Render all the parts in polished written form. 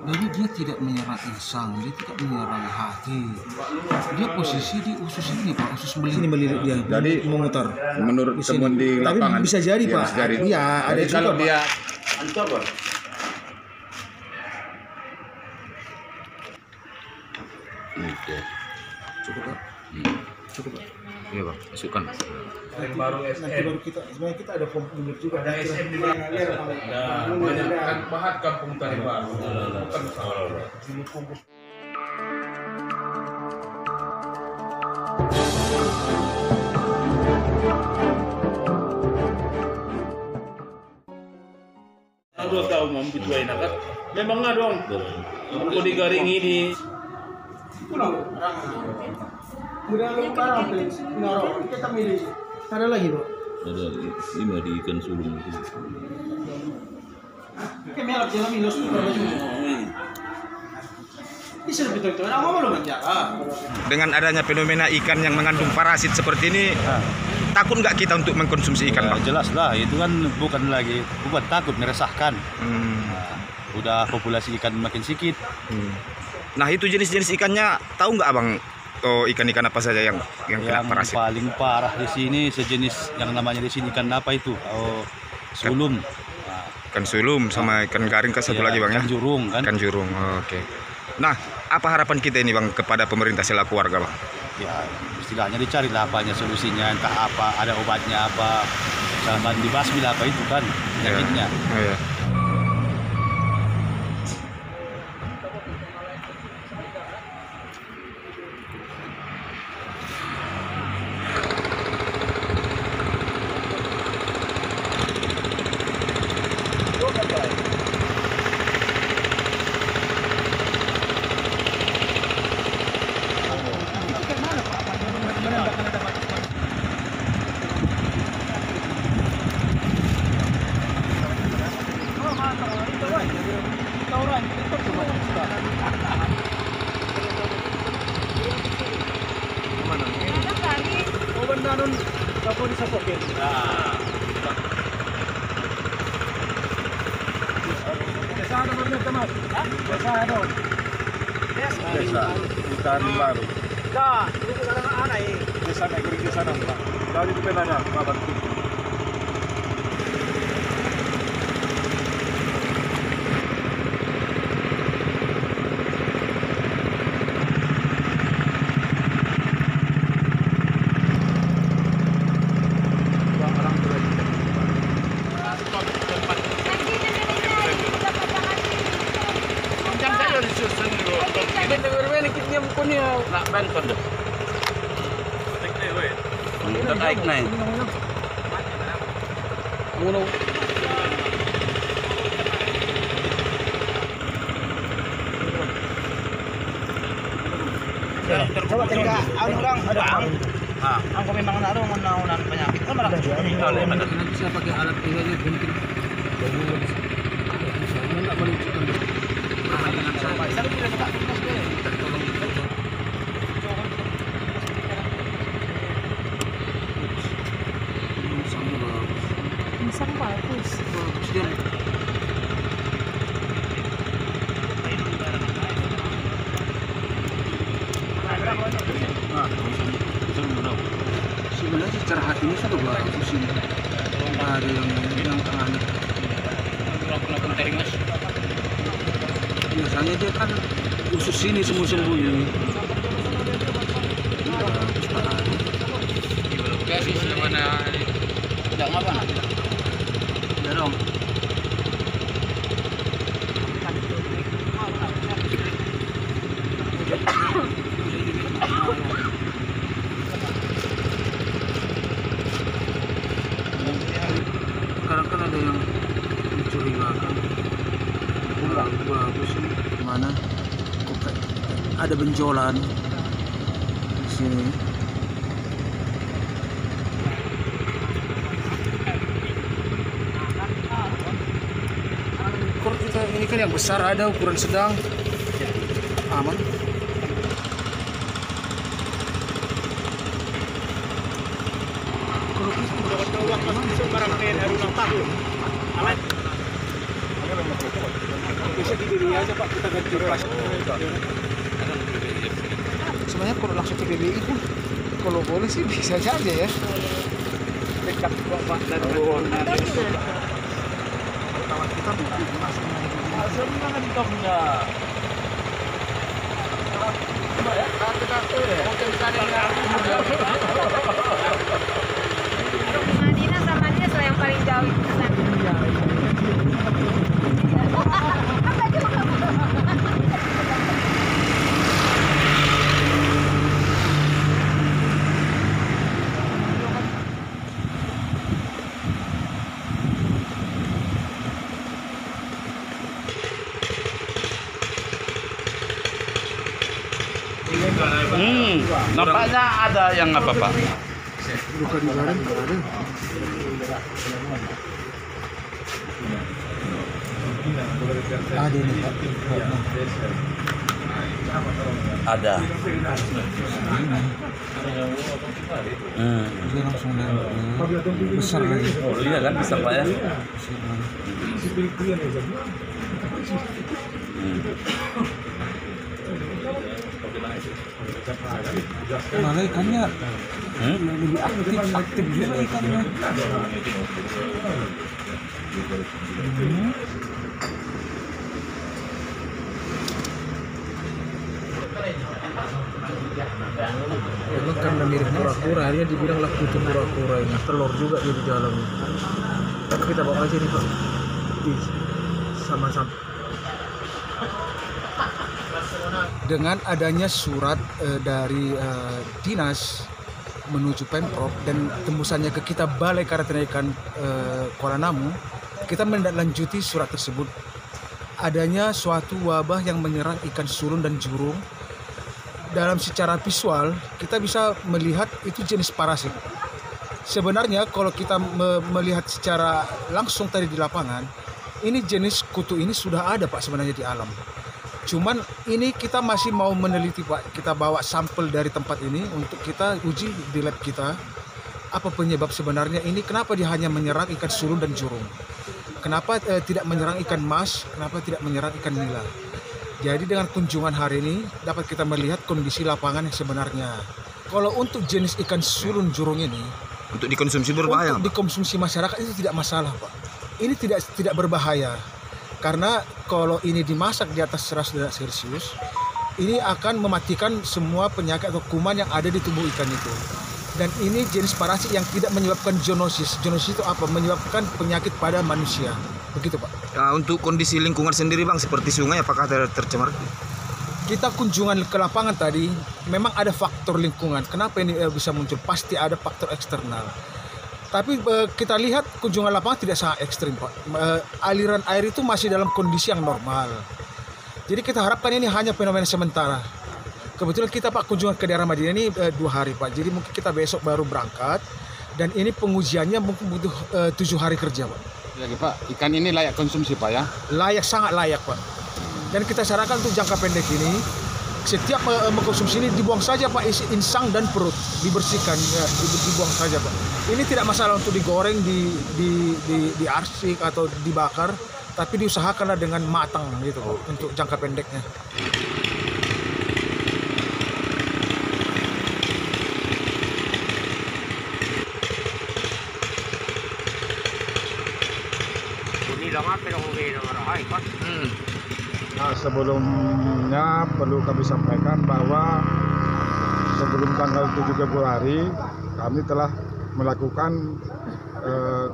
Jadi dia tidak menyerang insang, dia tidak menyerang hati. Dia posisi di usus ini Pak, usus melilit dia. Jadi memutar. menurut teman di lapangan. Tapi bisa jadi ya, Pak. bisa jadi. Iya, ada Jadi kalau juga, dia Cukup Pak. Cukup Pak. Iya Pak, masukkan. Nanti baru kita sebenarnya kita ada formulir juga. Ada SM di mana? Kan bahan kampung tadi baru. Bukan salah. Dua tahun mau bituai nak kan? Memang nggak dong. Aku digaring ini. Udah lu barang naro kita milih. Ada lagi Pak. Ada lima di ikan sulung itu. Kayak melap jalan milos tuh kalau bisa betul betul. Aku mau menjaga. dengan adanya fenomena ikan yang mengandung parasit seperti ini, takut nggak kita untuk mengkonsumsi ikan, Bang? Jelas lah, itu kan bukan takut, meresahkan. Udah populasi ikan makin sedikit. Nah, itu jenis-jenis ikannya tahu nggak Abang? Oh, ikan-ikan apa saja yang kena parasit? Paling parah di sini sejenis yang namanya di sini ikan apa itu? Oh, sulum. Ikan sulum sama ikan garing ke satu lagi Bang ya? Ikan jurung kan? Ikan jurung. Oke. Nah, apa harapan kita ini Bang kepada pemerintah selaku warga Bang? Ya, istilahnya dicari lah apanya solusinya, entah apa, ada obatnya apa, sama dibasmi lah apa itu kan penyakitnya. Iya. Desa hutan baru. Desa negeri desa nama. Dari itu penanya kabar itu. Naik naik. Coba tinggal orang ada aku memang naruh menahunan penyakit kan malah Nanti saya pakai alat ini mungkin nggak menunjukkan dengan saya. Insang bagus. Bagus dia. Sebenarnya secara hatinya sudah bagus ini. Ada yang aneh. Biasanya dia kan usus ini sembunyi. Bagus Pak. Tidak apa? Ya dong. Sekarang kan ada yang mencurigakan. Bagus ini. Mana? Kok ada benjolan di sini. Ini kan yang besar ada, ukuran sedang, aman. barang kayak dari 6 tahun. Aman. PBI aja Pak, kita ganti plastik. Sebenarnya kalau langsung ke PBI pun kalau boleh sih bisa saja ya. Dekat kok Pak dan kawan kita sebenarnya di topnya. Madinah sama dia yang paling jauh itu kan. Nampaknya ada yang apa Pak? Luka di badan nggak ada. Ada nih Pak. Ada. Dia langsung besar lagi. Oh iya kan besar Pak ya? Malah ikannya lebih aktif juga ikannya. Memang karena mirip kura-kura, akhirnya dibilang lah kutu kura-kura ini. Telur juga dia di dalamnya. Tapi kita bawa aja nih Pak. Sama-sama. Dengan adanya surat dari dinas menuju Pemprov dan tembusannya ke kita Balai Karantina Ikan Kuala Namu, kita menindaklanjuti surat tersebut. Adanya suatu wabah yang menyerang ikan sulun dan jurung. Dalam secara visual kita bisa melihat itu jenis parasit. Sebenarnya kalau kita melihat secara langsung tadi di lapangan, ini jenis kutu ini sudah ada Pak sebenarnya di alam. Cuman ini kita masih mau meneliti Pak, kita bawa sampel dari tempat ini untuk kita uji di lab kita. Apa penyebab sebenarnya ini, kenapa dia hanya menyerang ikan sulun dan jurung. Kenapa tidak menyerang ikan mas, kenapa tidak menyerang ikan nila. Jadi dengan kunjungan hari ini dapat kita melihat kondisi lapangan yang sebenarnya. Kalau untuk jenis ikan sulun jurung ini, Untuk dikonsumsi berbahaya. untuk dikonsumsi masyarakat itu tidak masalah Pak. Ini tidak berbahaya. Karena kalau ini dimasak di atas 100 derajat Celcius, ini akan mematikan semua penyakit atau kuman yang ada di tubuh ikan itu. Dan ini jenis parasit yang tidak menyebabkan zoonosis. Zoonosis itu apa? Menyebabkan penyakit pada manusia. Begitu Pak. Nah, untuk kondisi lingkungan sendiri Bang, seperti sungai apakah tercemar? Kita kunjungan ke lapangan tadi, memang ada faktor lingkungan. Kenapa ini bisa muncul? Pasti ada faktor eksternal. Tapi kita lihat kunjungan lapangan tidak sangat ekstrim Pak. Aliran air itu masih dalam kondisi yang normal. Jadi kita harapkan ini hanya fenomena sementara. Kebetulan kita Pak kunjungan ke daerah Madinah ini 2 hari Pak. Jadi mungkin kita besok baru berangkat. Dan ini pengujiannya mungkin butuh 7 hari kerja Pak. Ya Pak, ikan ini layak konsumsi Pak ya? Layak, sangat layak Pak. Dan kita sarankan untuk jangka pendek ini, setiap mengkonsumsi ini dibuang saja Pak, isi insang dan perut, dibersihkan, ya, dibuang saja Pak. Ini tidak masalah untuk digoreng, diarsik atau dibakar, tapi diusahakanlah dengan matang gitu Pak, untuk jangka pendeknya. Nah, sebelumnya perlu kami sampaikan bahwa sebelum tanggal 7 Februari kami telah melakukan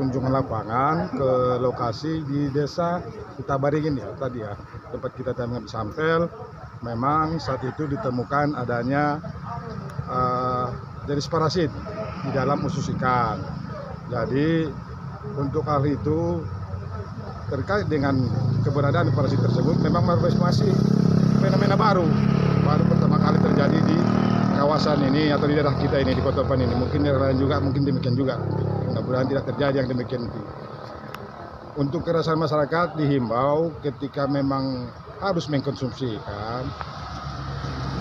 kunjungan lapangan ke lokasi di desa Kutabaringin ya tadi ya, tempat kita mengambil sampel. Memang saat itu ditemukan adanya jenis parasit di dalam usus ikan. Jadi untuk hal itu, terkait dengan keberadaan parasit tersebut, memang masih fenomena baru pertama kali terjadi di kawasan ini atau di daerah kita ini, di Kota Pan ini. Mungkin daerah lain juga, mungkin demikian juga. Mudah-mudahan tidak terjadi yang demikian itu. Untuk kerasan masyarakat dihimbau ketika memang harus mengkonsumsi ikan,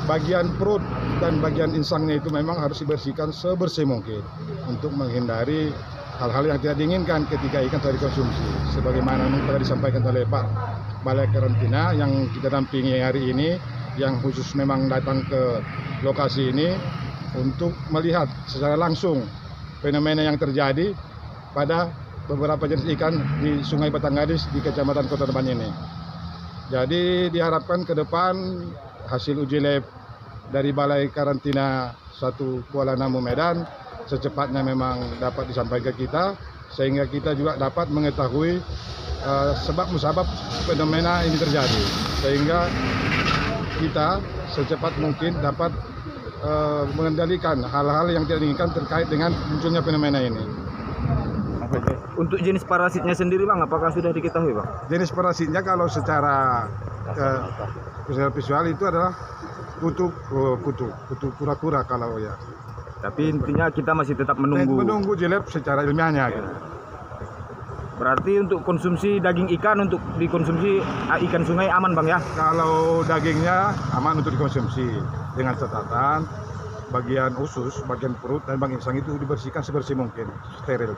bagian perut dan bagian insangnya itu memang harus dibersihkan sebersih mungkin untuk menghindari hal-hal yang tidak diinginkan ketika ikan telah dikonsumsi. Sebagaimana telah disampaikan oleh Pak Balai Karantina yang kita dampingi hari ini, yang khusus memang datang ke lokasi ini untuk melihat secara langsung fenomena yang terjadi pada beberapa jenis ikan di Sungai Batanggadis di Kecamatan Kota Depan ini. Jadi diharapkan ke depan hasil uji lab dari Balai Karantina 1 Kuala Namu Medan secepatnya memang dapat disampaikan ke kita, sehingga kita juga dapat mengetahui sebab musabab fenomena ini terjadi, sehingga kita secepat mungkin dapat mengendalikan hal-hal yang tidak diinginkan terkait dengan munculnya fenomena ini. Untuk jenis parasitnya sendiri Bang, apakah sudah diketahui Bang? Jenis parasitnya kalau secara visual itu adalah kutu kura-kura kalau ya. Tapi intinya kita masih tetap menunggu. Menunggu jelek secara ilmiahnya. Gitu. Berarti untuk konsumsi daging ikan, untuk dikonsumsi ikan sungai aman Bang ya? Kalau dagingnya aman untuk dikonsumsi dengan catatan bagian usus, bagian perut dan bagian insang itu dibersihkan sebersih mungkin, steril.